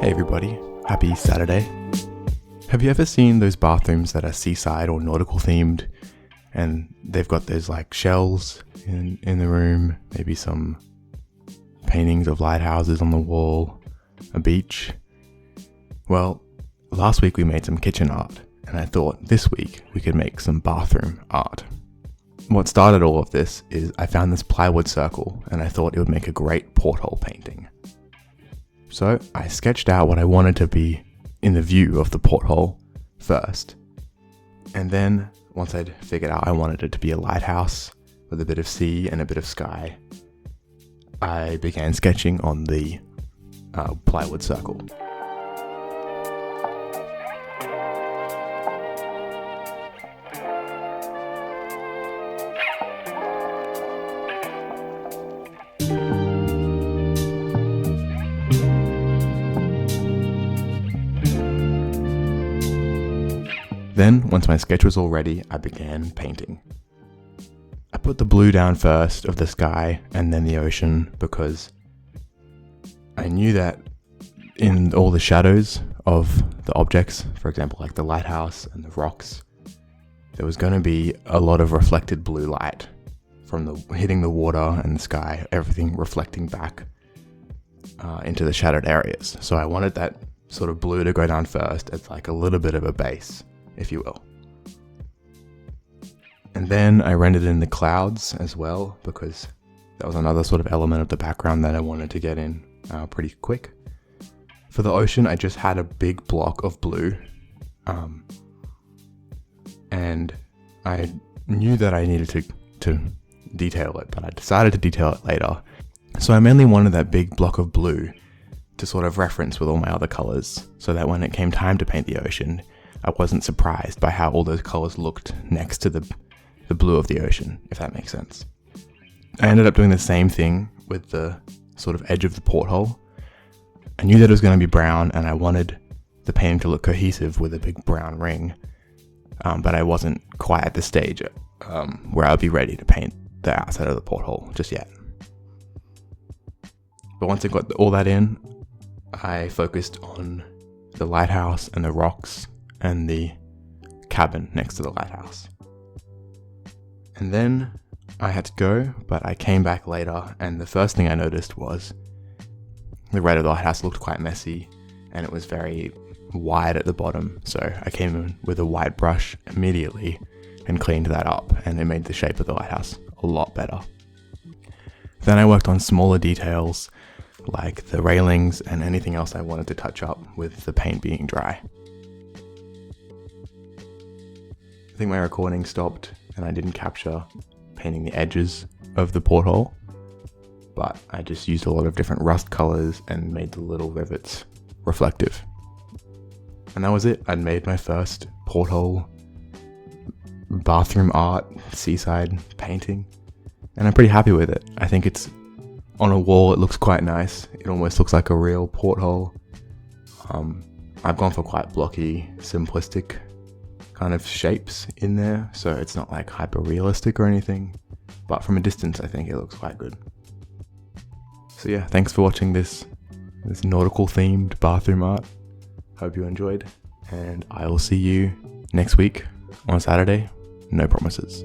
Hey everybody, happy Saturday. Have you ever seen those bathrooms that are seaside or nautical themed and they've got those like shells in the room, maybe some paintings of lighthouses on the wall, a beach? Well, last week we made some kitchen art and I thought this week we could make some bathroom art. What started all of this is I found this plywood circle and I thought it would make a great porthole painting. So I sketched out what I wanted to be in the view of the porthole first. And then once I'd figured out I wanted it to be a lighthouse with a bit of sea and a bit of sky, I began sketching on the plywood circle. Then, once my sketch was all ready, I began painting. I put the blue down first of the sky and then the ocean because I knew that in all the shadows of the objects, for example like the lighthouse and the rocks, there was going to be a lot of reflected blue light from hitting the water and the sky, everything reflecting back into the shadowed areas. So I wanted that sort of blue to go down first as like a little bit of a base, if you will. And then I rendered in the clouds as well because that was another sort of element of the background that I wanted to get in pretty quick. For the ocean, I just had a big block of blue, and I knew that I needed to detail it, but I decided to detail it later. So I mainly wanted that big block of blue to sort of reference with all my other colors so that when it came time to paint the ocean, I wasn't surprised by how all those colors looked next to the blue of the ocean, if that makes sense. I ended up doing the same thing with the sort of edge of the porthole. I knew that it was going to be brown and I wanted the painting to look cohesive with a big brown ring, but I wasn't quite at the stage where I'd be ready to paint the outside of the porthole just yet. But once I got all that in, I focused on the lighthouse and the rocks and the cabin next to the lighthouse. And then I had to go, but I came back later and the first thing I noticed was the red of the lighthouse looked quite messy and it was very wide at the bottom. So I came in with a wide brush immediately and cleaned that up and it made the shape of the lighthouse a lot better. Then I worked on smaller details like the railings and anything else I wanted to touch up with the paint being dry. I think my recording stopped and I didn't capture painting the edges of the porthole, but I just used a lot of different rust colors and made the little rivets reflective. And that was it. I'd made my first porthole bathroom art seaside painting and I'm pretty happy with it. I think it's on a wall, it looks quite nice. It almost looks like a real porthole. I've gone for quite blocky, simplistic kind of shapes in there, so it's not like hyper realistic or anything, but from a distance I think it looks quite good. So yeah, thanks for watching this nautical themed bathroom art. Hope you enjoyed, and I will see you next week on Saturday. No promises.